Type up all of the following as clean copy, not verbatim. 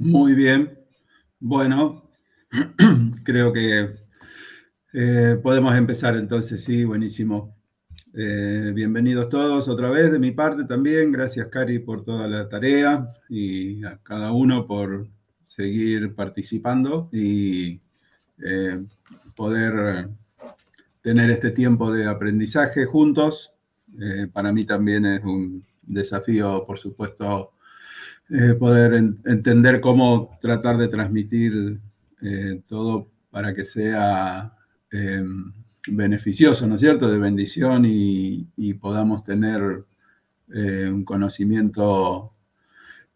Muy bien. Bueno, creo que podemos empezar entonces, sí, buenísimo. Bienvenidos todos otra vez de mi parte también. Gracias, Cari, por toda la tarea y a cada uno por seguir participando y eh, poder tener este tiempo de aprendizaje juntos. Para mí también es un desafío, por supuesto, poder entender cómo tratar de transmitir todo para que sea eh, beneficioso, ¿no es cierto?, de bendición y podamos tener un conocimiento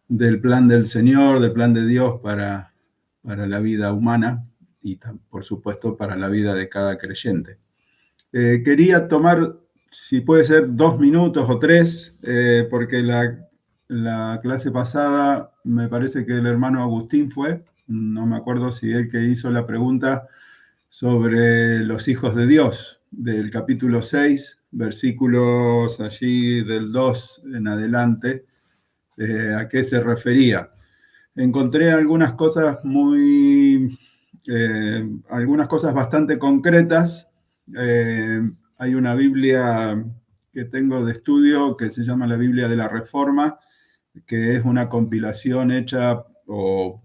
del plan del Señor, del plan de Dios para la vida humana y, por supuesto, para la vida de cada creyente. Quería tomar, si puede ser, 2 minutos o 3, porque la clase pasada me parece que el hermano Agustín fue, no me acuerdo si él que hizo la pregunta sobre los hijos de Dios, del capítulo 6, versículos allí del 2 en adelante, a qué se refería. Encontré algunas cosas bastante concretas. Hay una Biblia que tengo de estudio que se llama la Biblia de la Reforma, que es una compilación hecha o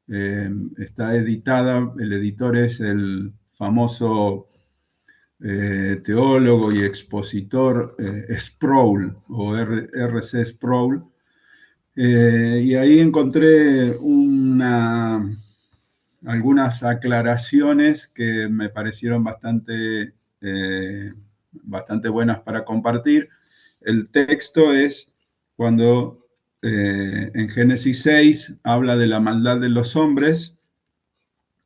está editada. El editor es el famoso teólogo y expositor Sproul o R.C. Sproul. Y ahí encontré algunas aclaraciones que me parecieron bastante buenas para compartir. El texto es cuando en Génesis 6 habla de la maldad de los hombres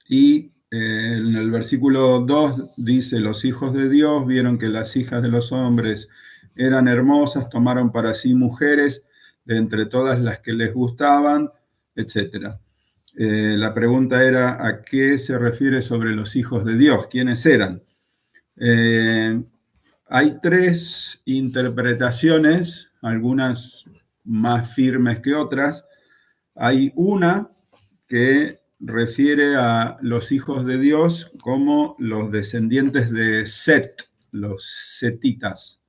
y en el versículo 2 dice: los hijos de Dios vieron que las hijas de los hombres eran hermosas, tomaron para sí mujeres de entre todas las que les gustaban, etc. La pregunta era: ¿a qué se refiere sobre los hijos de Dios? ¿Quiénes eran? Eh, Hay tres interpretaciones, algunas más firmes que otras. Hay una que refiere a los hijos de Dios como los descendientes de Set, los setitas.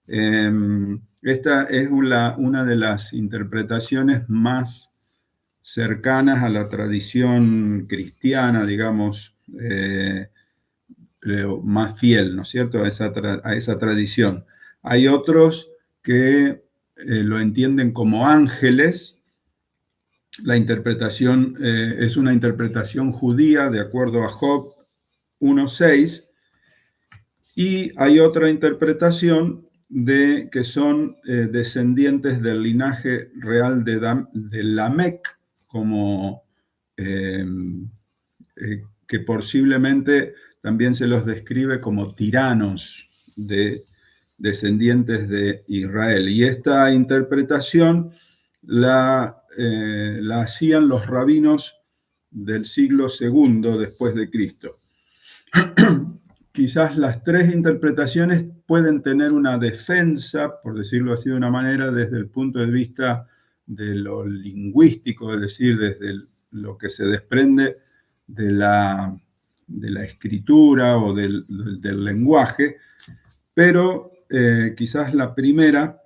Esta es una de las interpretaciones más cercanas a la tradición cristiana, digamos, más fiel, ¿no es cierto?, a esa tradición. Hay otros que lo entienden como ángeles. La interpretación es una interpretación judía de acuerdo a Job 1:6, y hay otra interpretación de que son descendientes del linaje real de Lamec, como que posiblemente también se los describe como tiranos descendientes de Israel. Y esta interpretación la hacían los rabinos del siglo II después de Cristo. Quizás las tres interpretaciones pueden tener una defensa, por decirlo así de una manera, desde el punto de vista de lo lingüístico, es decir, desde lo que se desprende de la escritura o del lenguaje, pero quizás la primera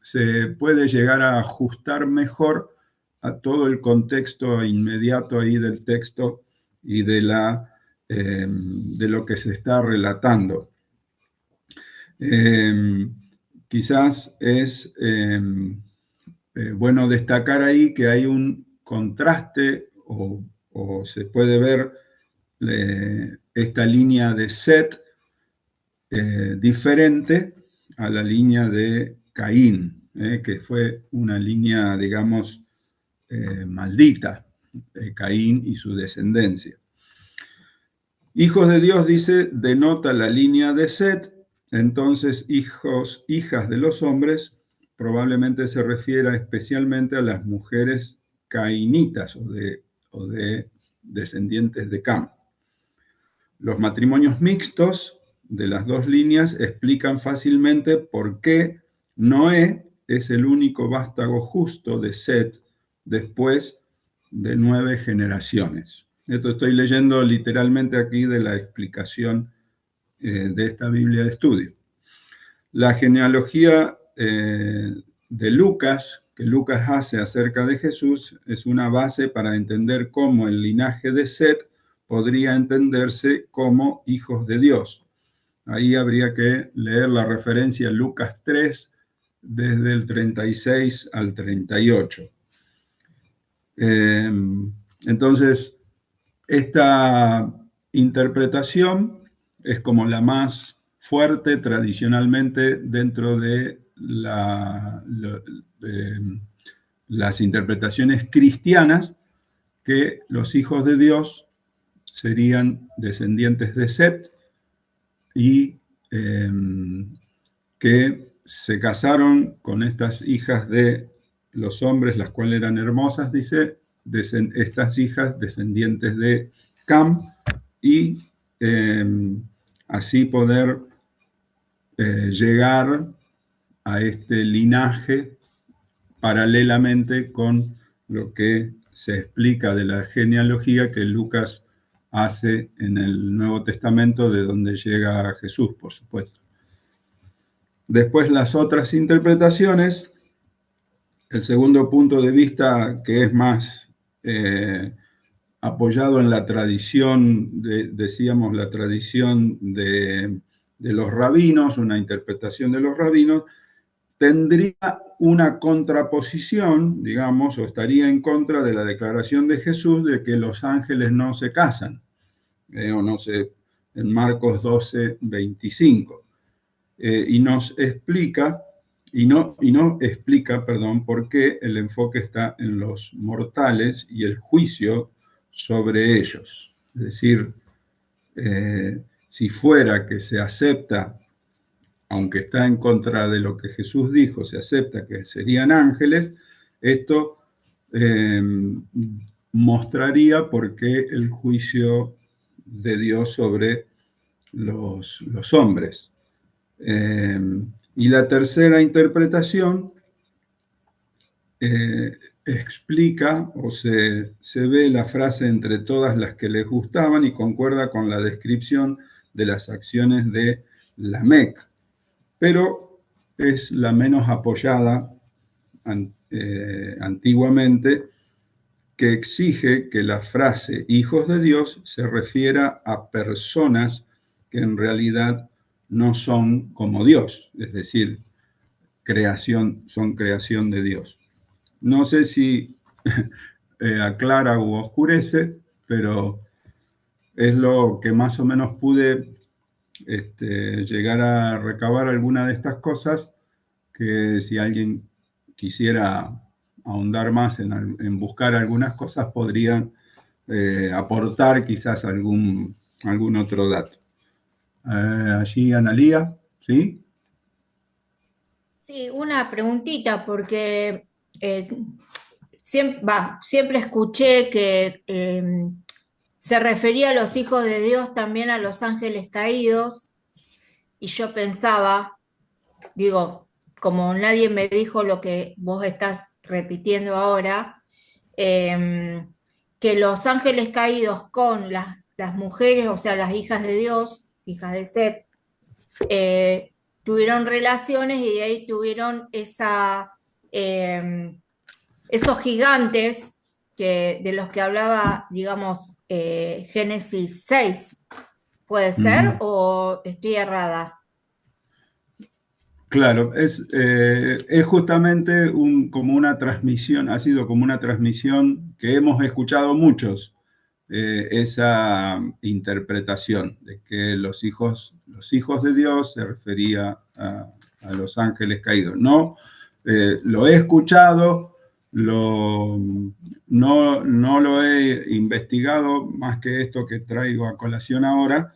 se puede llegar a ajustar mejor a todo el contexto inmediato ahí del texto y de lo que se está relatando. Quizás es bueno destacar ahí que hay un contraste o se puede ver esta línea de Set diferente a la línea de Caín, que fue una línea, digamos, maldita, Caín y su descendencia. Hijos de Dios, dice, denota la línea de Set. Entonces, hijas de los hombres, probablemente se refiera especialmente a las mujeres cainitas o de descendientes de Cam. Los matrimonios mixtos de las dos líneas explican fácilmente por qué Noé es el único vástago justo de Set después de 9 generaciones. Esto estoy leyendo literalmente aquí de la explicación de esta Biblia de estudio. La genealogía de Lucas, que Lucas hace acerca de Jesús, es una base para entender cómo el linaje de Set podría entenderse como hijos de Dios. Ahí habría que leer la referencia a Lucas 3, desde el 36 al 38. Entonces, esta interpretación es como la más fuerte tradicionalmente dentro de las interpretaciones cristianas, que los hijos de Dios serían descendientes de Set y que se casaron con estas hijas de los hombres, las cuales eran hermosas, dice, estas hijas descendientes de Cam, y así poder llegar a este linaje paralelamente con lo que se explica de la genealogía que Lucas hace en el Nuevo Testamento, de donde llega Jesús, por supuesto. Después, las otras interpretaciones, el segundo punto de vista, que es más apoyado en la tradición, decíamos, la tradición de los rabinos, una interpretación de los rabinos, tendría una contraposición, digamos, o estaría en contra de la declaración de Jesús de que los ángeles no se casan, o no sé, en Marcos 12, 25. Y nos explica, y no explica, perdón, por qué el enfoque está en los mortales y el juicio sobre ellos. Es decir, si fuera que se acepta, aunque está en contra de lo que Jesús dijo, se acepta que serían ángeles, esto mostraría por qué el juicio de Dios sobre los hombres. Y la tercera interpretación explica o se ve la frase entre todas las que les gustaban y concuerda con la descripción de las acciones de Lamec, pero es la menos apoyada antiguamente, que exige que la frase hijos de Dios se refiera a personas que en realidad no son como Dios, es decir, son creación de Dios. No sé si aclara u oscurece, pero es lo que más o menos pude llegar a recabar alguna de estas cosas, que si alguien quisiera ahondar más en buscar algunas cosas, podrían aportar quizás algún otro dato. Allí, Analía, ¿sí? Sí, una preguntita, porque siempre escuché que se refería a los hijos de Dios también a los ángeles caídos, y yo pensaba, digo, como nadie me dijo lo que vos estás repitiendo ahora, que los ángeles caídos con las mujeres, o sea, las hijas de Dios, hijas de Set, tuvieron relaciones y de ahí tuvieron esos gigantes de los que hablaba, digamos, Génesis 6. ¿Puede ser o estoy errada? Claro, es justamente como una transmisión, ha sido como una transmisión que hemos escuchado muchos, esa interpretación de que los hijos de Dios se refería a los ángeles caídos. No, lo he escuchado, no lo he investigado más que esto que traigo a colación ahora,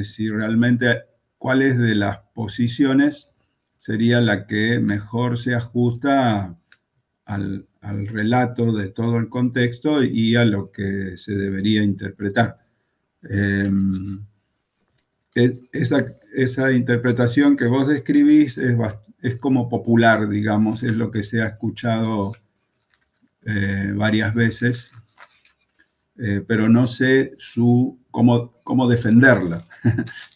si realmente cuáles de las posiciones sería la que mejor se ajusta al relato de todo el contexto y a lo que se debería interpretar. Esa interpretación que vos describís es como popular, digamos, es lo que se ha escuchado varias veces, pero no sé cómo defenderla,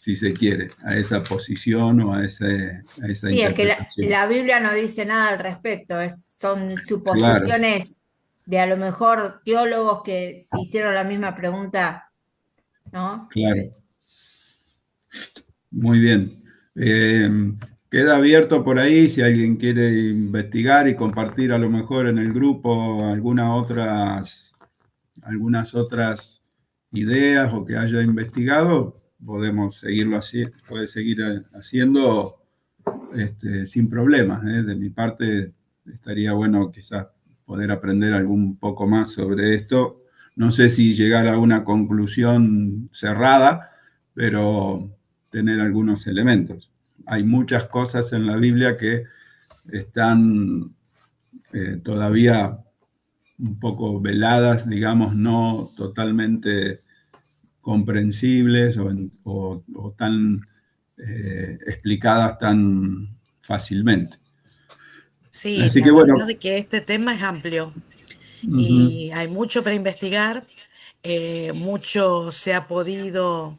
si se quiere, a esa posición o a esa Sí, es que interpretación. la Biblia no dice nada al respecto, son Claro, suposiciones de a lo mejor teólogos que se hicieron la misma pregunta, ¿no? claro. Muy bien. Eh, Queda abierto por ahí si alguien quiere investigar y compartir a lo mejor en el grupo algunas otras ideas o que haya investigado, podemos seguirlo así, puede seguir haciendo sin problemas. De mi parte, estaría bueno quizás poder aprender algún poco más sobre esto. No sé si llegar a una conclusión cerrada, pero tener algunos elementos. Hay muchas cosas en la Biblia que están todavía un poco veladas, digamos, no totalmente comprensibles o tan explicadas tan fácilmente. Sí, Así la que verdad bueno, es que este tema es amplio uh-huh, y hay mucho para investigar, mucho se ha podido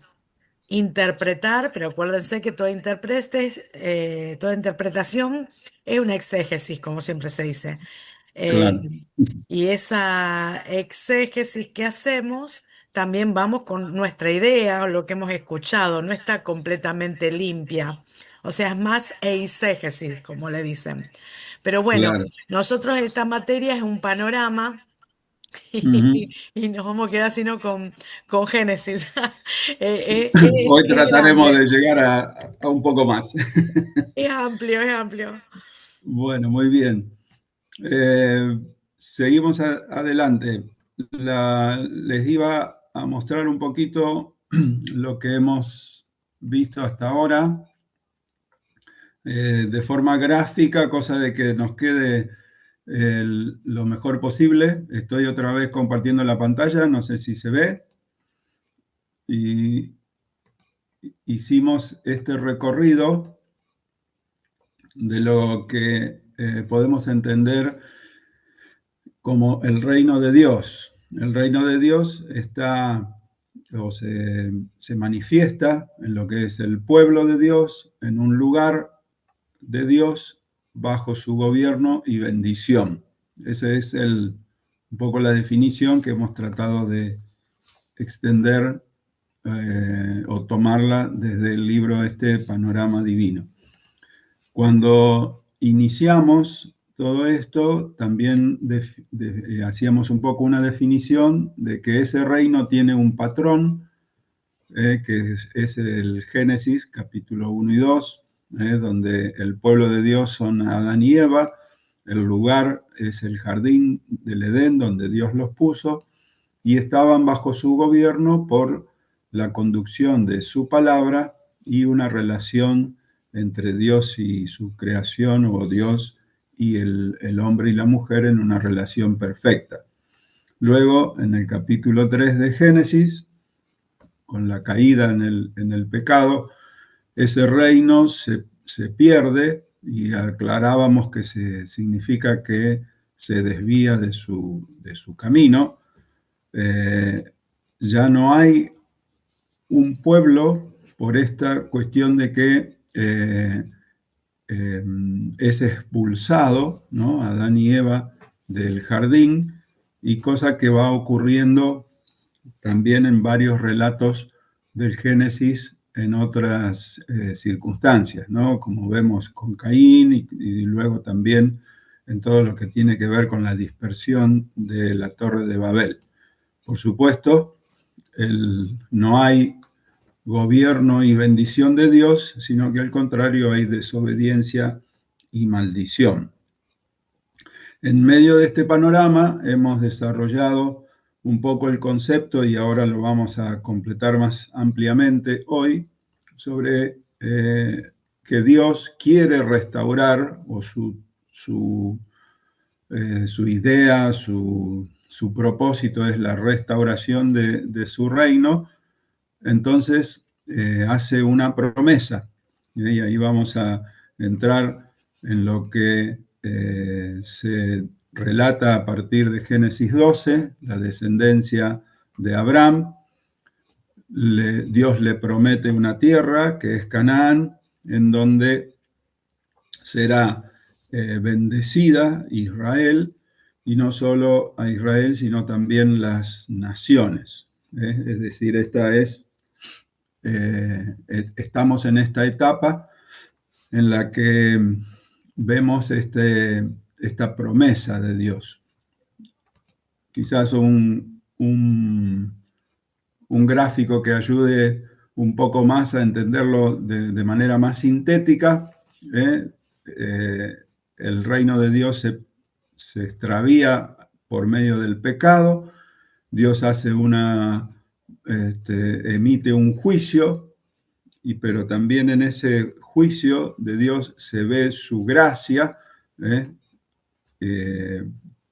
interpretar, pero acuérdense que toda interpretación es una exégesis, como siempre se dice. Eh, claro, y esa exégesis que hacemos, también vamos con nuestra idea o lo que hemos escuchado, no está completamente limpia. O sea, es más eisegesis, como le dicen. Pero bueno, claro. nosotros esta materia es un panorama Uh-huh. y nos vamos a quedar sino con Génesis. Hoy Es trataremos grande, de llegar a un poco más. es amplio, es amplio. Bueno, muy bien. Eh, Seguimos adelante. Les iba a mostrar un poquito lo que hemos visto hasta ahora de forma gráfica, cosa de que nos quede lo mejor posible. Estoy otra vez compartiendo la pantalla, no sé si se ve. Y hicimos este recorrido de lo que podemos entender como el reino de Dios. El reino de Dios está o se manifiesta en lo que es el pueblo de Dios, en un lugar de Dios bajo su gobierno y bendición. Esa es un poco la definición que hemos tratado de extender o tomarla desde el libro este Panorama Divino. Cuando iniciamos todo esto, también hacíamos un poco una definición de que ese reino tiene un patrón, que es el Génesis, capítulo 1 y 2, donde el pueblo de Dios son Adán y Eva, el lugar es el jardín del Edén, donde Dios los puso, y estaban bajo su gobierno por la conducción de su palabra y una relación entre Dios y su creación, o Dios y el hombre y la mujer en una relación perfecta. Luego, en el capítulo 3 de Génesis, con la caída en el pecado, ese reino se pierde y aclarábamos que significa que se desvía de su camino. Eh, ya no hay un pueblo por esta cuestión de que eh, es expulsado, ¿no? Adán y Eva del jardín, y cosa que va ocurriendo también en varios relatos del Génesis en otras circunstancias, ¿no? Como vemos con Caín y luego también en todo lo que tiene que ver con la dispersión de la Torre de Babel. Por supuesto, no hay gobierno y bendición de Dios, sino que al contrario hay desobediencia y maldición. En medio de este panorama hemos desarrollado un poco el concepto, y ahora lo vamos a completar más ampliamente hoy, sobre que Dios quiere restaurar, o su idea, su propósito es la restauración de su reino. Entonces hace una promesa, y ahí vamos a entrar en lo que se relata a partir de Génesis 12, la descendencia de Abraham. Dios le promete una tierra que es Canaán, en donde será bendecida Israel, y no solo a Israel, sino también las naciones. Es decir, estamos en esta etapa en la que vemos esta promesa de Dios. Quizás un gráfico que ayude un poco más a entenderlo de manera más sintética. El reino de Dios se extravía por medio del pecado. Dios emite un juicio, pero también en ese juicio de Dios se ve su gracia.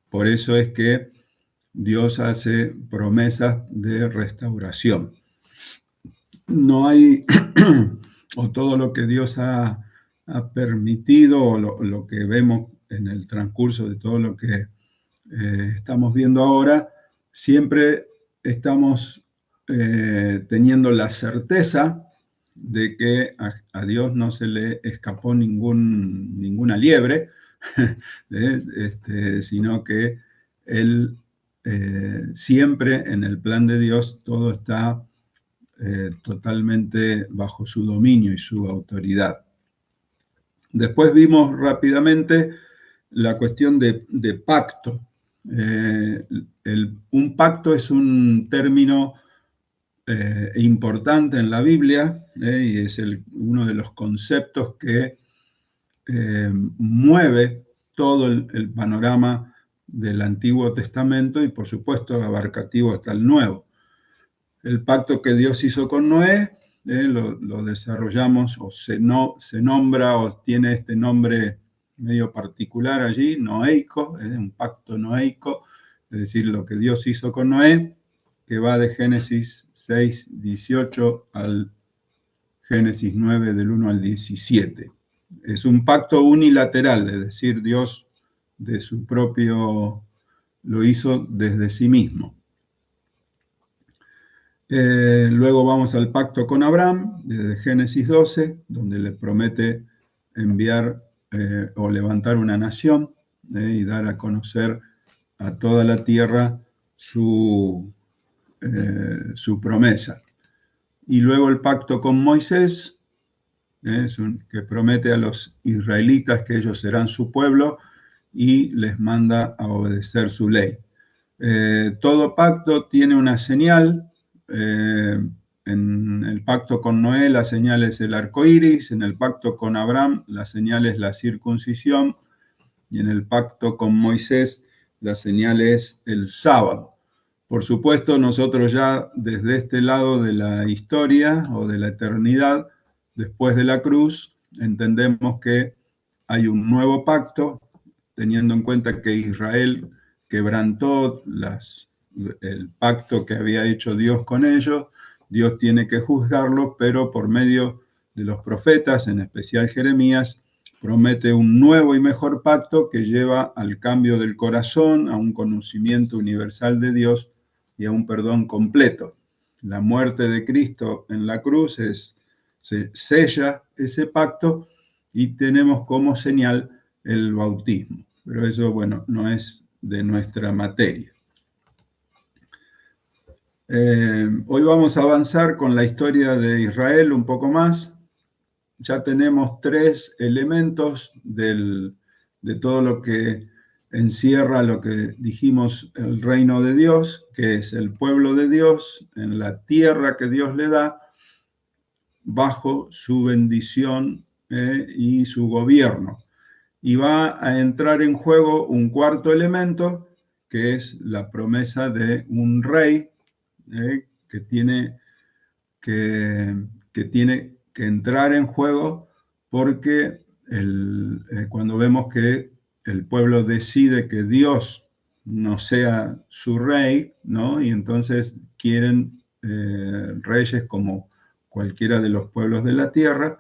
Por eso es que Dios hace promesas de restauración. No hay, o todo lo que Dios ha permitido, o lo que vemos en el transcurso de todo lo que estamos viendo ahora, siempre estamos teniendo la certeza de que a Dios no se le escapó ninguna liebre, sino que Él siempre en el plan de Dios todo está totalmente bajo su dominio y su autoridad. Después vimos rápidamente la cuestión de pacto. Un pacto es un término importante en la Biblia, y es uno de los conceptos que mueve todo el panorama del Antiguo Testamento y, por supuesto, abarcativo hasta el Nuevo. El pacto que Dios hizo con Noé, lo desarrollamos, o se nombra, o tiene este nombre medio particular allí, noeico, un pacto noeico, es decir, lo que Dios hizo con Noé, que va de Génesis 6, 18 al Génesis 9, del 1 al 17. Es un pacto unilateral, es decir, Dios de su propio, lo hizo desde sí mismo. Luego vamos al pacto con Abraham, desde Génesis 12, donde le promete enviar o levantar una nación y dar a conocer a toda la tierra su promesa. Y luego el pacto con Moisés, que promete a los israelitas que ellos serán su pueblo y les manda a obedecer su ley. Todo pacto tiene una señal. En el pacto con Noé la señal es el arco iris, en el pacto con Abraham la señal es la circuncisión, y en el pacto con Moisés la señal es el sábado. Por supuesto, nosotros ya desde este lado de la historia o de la eternidad, después de la cruz, entendemos que hay un nuevo pacto, teniendo en cuenta que Israel quebrantó el pacto que había hecho Dios con ellos. Dios tiene que juzgarlo, pero por medio de los profetas, en especial Jeremías, promete un nuevo y mejor pacto que lleva al cambio del corazón, a un conocimiento universal de Dios y a un perdón completo. La muerte de Cristo en la cruz se sella ese pacto, y tenemos como señal el bautismo. Pero eso, bueno, no es de nuestra materia. Hoy vamos a avanzar con la historia de Israel un poco más. Ya tenemos 3 elementos de todo lo que encierra lo que dijimos el reino de Dios, que es el pueblo de Dios en la tierra que Dios le da bajo su bendición y su gobierno. Y va a entrar en juego un cuarto elemento, que es la promesa de un rey que tiene que entrar en juego, porque cuando vemos que el pueblo decide que Dios no sea su rey, ¿no? Y entonces quieren reyes como cualquiera de los pueblos de la tierra,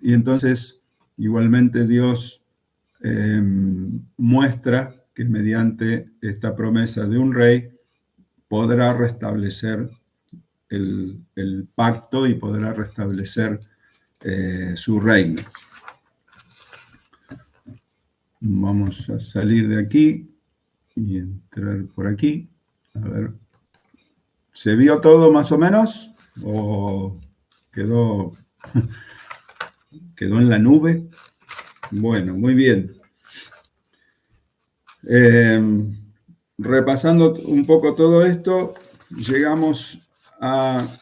y entonces igualmente Dios muestra que mediante esta promesa de un rey podrá restablecer el pacto y podrá restablecer su reino. Vamos a salir de aquí y entrar por aquí. A ver, ¿se vio todo más o menos? ¿O quedó en la nube? Bueno, muy bien. Repasando un poco todo esto, llegamos a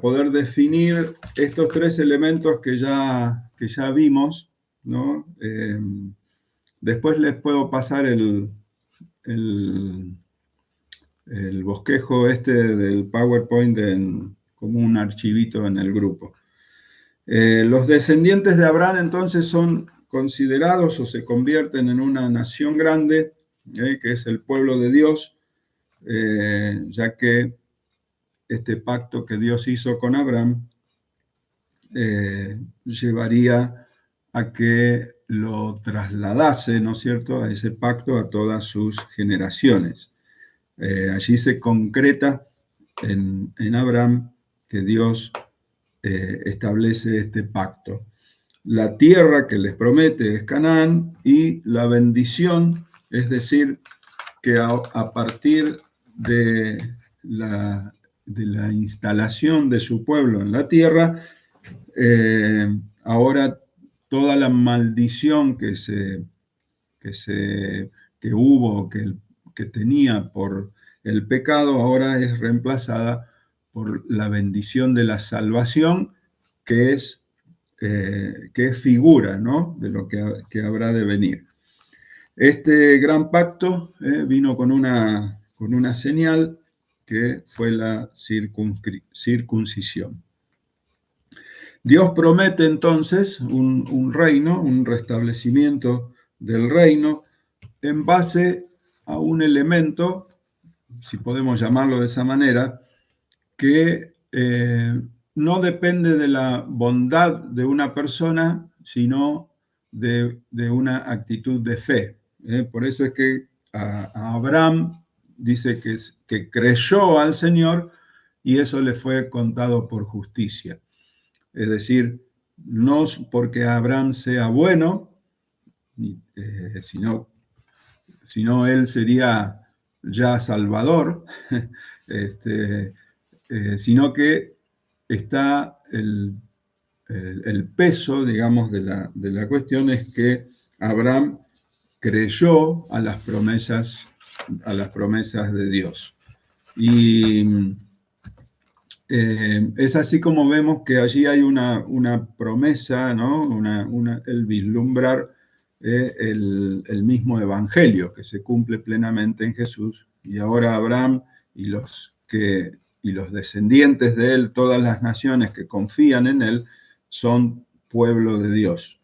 poder definir estos tres elementos que ya vimos, ¿no? Después les puedo pasar el bosquejo este del PowerPoint como un archivito en el grupo. Los descendientes de Abraham entonces son considerados o se convierten en una nación grande, que es el pueblo de Dios, ya que este pacto que Dios hizo con Abraham llevaría a que lo trasladase, ¿no es cierto?, a ese pacto a todas sus generaciones. Allí se concreta en Abraham que Dios establece este pacto. La tierra que les promete es Canaán y la bendición, es decir, que a partir de la instalación de su pueblo en la tierra, ahora toda la maldición que hubo, que tenía por el pecado, ahora es reemplazada por la bendición de la salvación, que es figura, ¿no?, de lo que habrá de venir. Este gran pacto vino con una señal que fue la circuncisión. Dios promete entonces un reino, un restablecimiento del reino en base a un elemento, si podemos llamarlo de esa manera, que no depende de la bondad de una persona, sino de una actitud de fe. Por eso es que a Abraham dice que creyó al Señor y eso le fue contado por justicia. Es decir, no porque Abraham sea bueno, sino él sería ya salvador, sino que está el peso, digamos, de la cuestión es que Abraham creyó a las promesas de Dios. Y es así como vemos que allí hay una promesa, ¿no? El vislumbrar el mismo evangelio que se cumple plenamente en Jesús. Y ahora Abraham y los descendientes de él, todas las naciones que confían en él, son pueblo de Dios.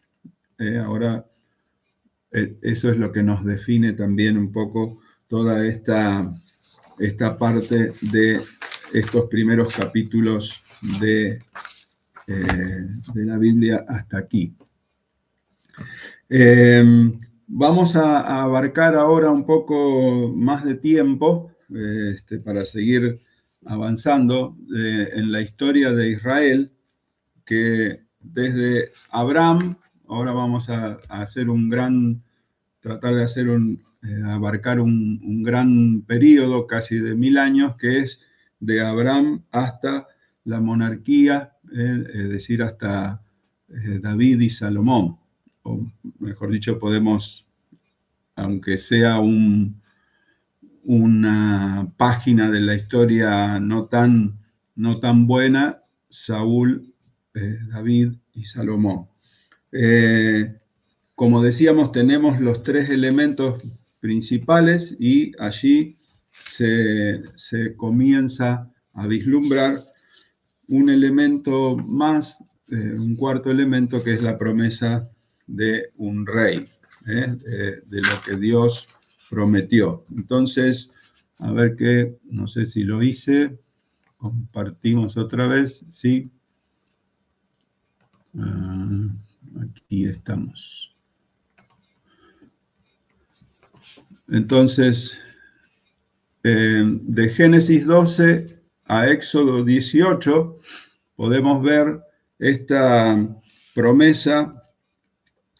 Ahora, eso es lo que nos define también un poco toda esta parte de estos primeros capítulos de la Biblia hasta aquí. Vamos a abarcar ahora un poco más de tiempo para seguir avanzando en la historia de Israel, que desde Abraham, ahora vamos a hacer tratar de hacer abarcar un gran periodo, casi de 1000 años, que es de Abraham hasta la monarquía, es decir, hasta David y Salomón. O mejor dicho, podemos, aunque sea una página de la historia no tan buena, Saúl, David y Salomón. Como decíamos, tenemos los tres elementos principales y allí se comienza a vislumbrar un elemento más, un cuarto elemento, que es la promesa de un rey, de lo que Dios prometió. Entonces, a ver qué, no sé si lo hice, compartimos otra vez, ¿sí? Aquí estamos. Entonces, de Génesis 12 a Éxodo 18, podemos ver esta promesa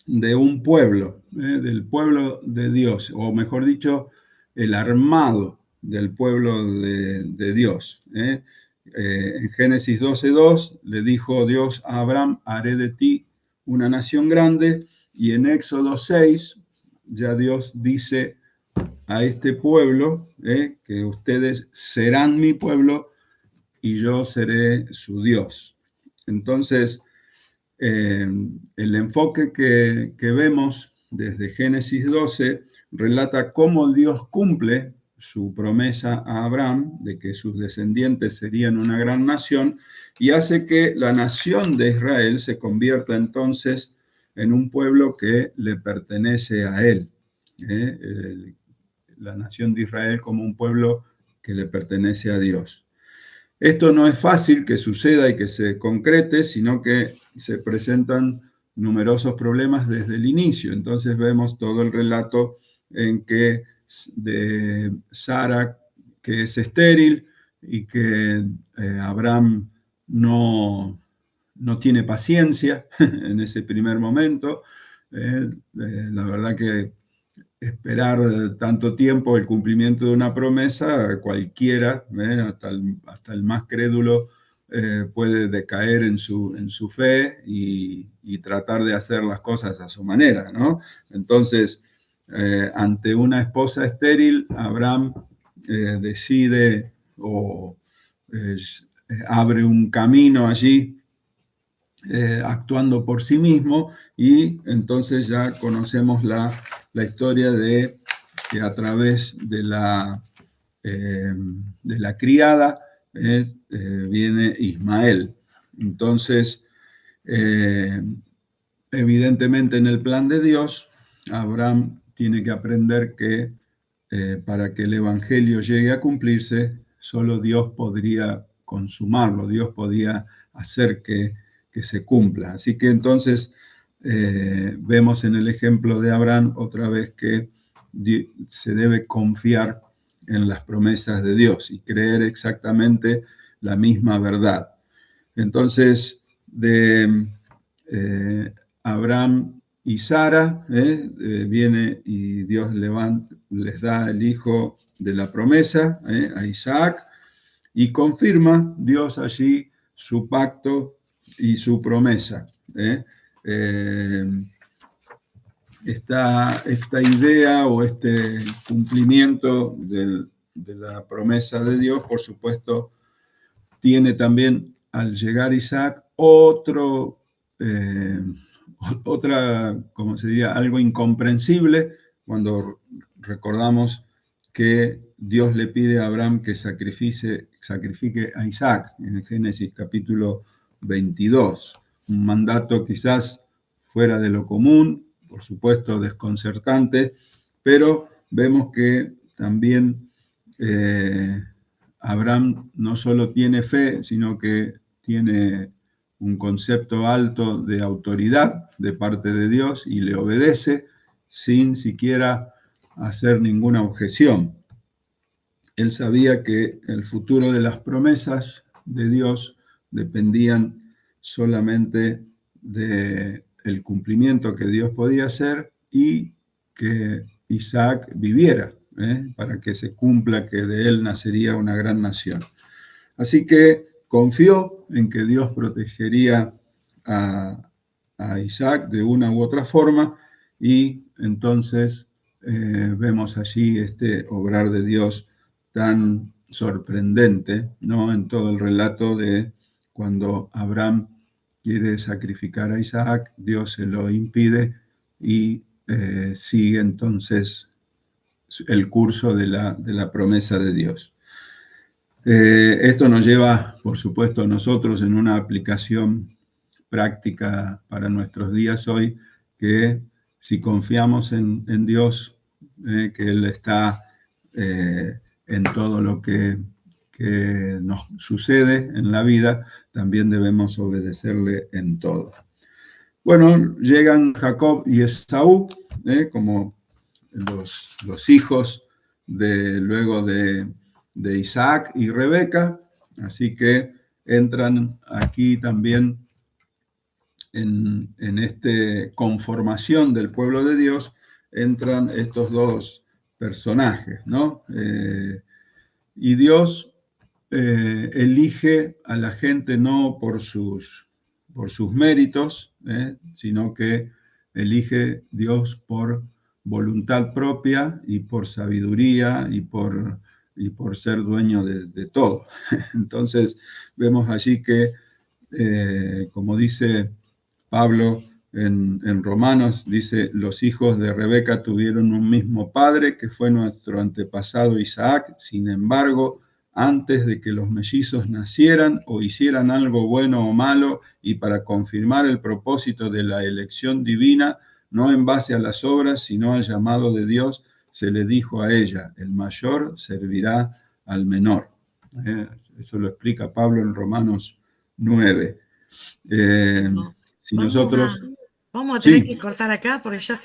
de un pueblo, del pueblo de Dios, o mejor dicho, el armado del pueblo de Dios. En Génesis 12:2 le dijo Dios a Abraham, haré de ti una nación grande, y en Éxodo 6 ya Dios dice a este pueblo que ustedes serán mi pueblo y yo seré su Dios. Entonces, el enfoque que vemos desde Génesis 12 relata cómo Dios cumple su promesa a Abraham de que sus descendientes serían una gran nación y hace que la nación de Israel se convierta entonces en un pueblo que le pertenece a él. La nación de Israel como un pueblo que le pertenece a Dios. Esto no es fácil que suceda y que se concrete, sino que se presentan numerosos problemas desde el inicio. Entonces vemos todo el relato en que de Sara, que es estéril, y que Abraham no tiene paciencia en ese primer momento. La verdad que esperar tanto tiempo el cumplimiento de una promesa, cualquiera, hasta el más crédulo, puede decaer en su fe y tratar de hacer las cosas a su manera, ¿no? Entonces, ante una esposa estéril, Abraham decide o eh, abre un camino allí actuando por sí mismo, y entonces ya conocemos la historia de que a través de la criada viene Ismael. Entonces, evidentemente en el plan de Dios, Abraham tiene que aprender que para que el Evangelio llegue a cumplirse, solo Dios podría consumarlo, Dios podía hacer que se cumpla. Así que entonces vemos en el ejemplo de Abraham otra vez que se debe confiar en las promesas de Dios y creer exactamente la misma verdad. Entonces, de Abraham y Sara viene y Dios les da el hijo de la promesa, a Isaac, y confirma Dios allí su pacto y su promesa. Esta idea o este cumplimiento de la promesa de Dios, por supuesto, tiene también al llegar Isaac otra, como se diría, algo incomprensible cuando recordamos que Dios le pide a Abraham que sacrifique a Isaac en Génesis capítulo 22. Un mandato quizás fuera de lo común, por supuesto desconcertante, pero vemos que también Abraham no solo tiene fe, sino que tiene un concepto alto de autoridad de parte de Dios y le obedece sin siquiera hacer ninguna objeción. Él sabía que el futuro de las promesas de Dios dependían solamente del cumplimiento que Dios podía hacer y que Isaac viviera, para que se cumpla que de él nacería una gran nación. Así que confió en que Dios protegería a Isaac de una u otra forma, y entonces vemos allí este obrar de Dios tan sorprendente, ¿no? En todo el relato de cuando Abraham quiere sacrificar a Isaac, Dios se lo impide y sigue entonces el curso de la promesa de Dios. Esto nos lleva, por supuesto, a nosotros en una aplicación práctica para nuestros días hoy, que si confiamos en Dios, que Él está en todo lo que nos sucede en la vida, también debemos obedecerle en todo. Bueno, llegan Jacob y Esaú, como los hijos luego de Isaac y Rebeca, así que entran aquí también en esta conformación del pueblo de Dios, entran estos dos personajes, ¿no? Y Dios elige a la gente no por sus méritos, sino que elige Dios por voluntad propia y por sabiduría y por ser dueño de todo. Entonces vemos allí que, como dice Pablo en Romanos, dice, los hijos de Rebeca tuvieron un mismo padre, que fue nuestro antepasado Isaac. Sin embargo, antes de que los mellizos nacieran o hicieran algo bueno o malo, y para confirmar el propósito de la elección divina, no en base a las obras, sino al llamado de Dios, se le dijo a ella, el mayor servirá al menor. Eso lo explica Pablo en Romanos 9. Si nosotros... Vamos a tener Sí. que cortar acá porque ya se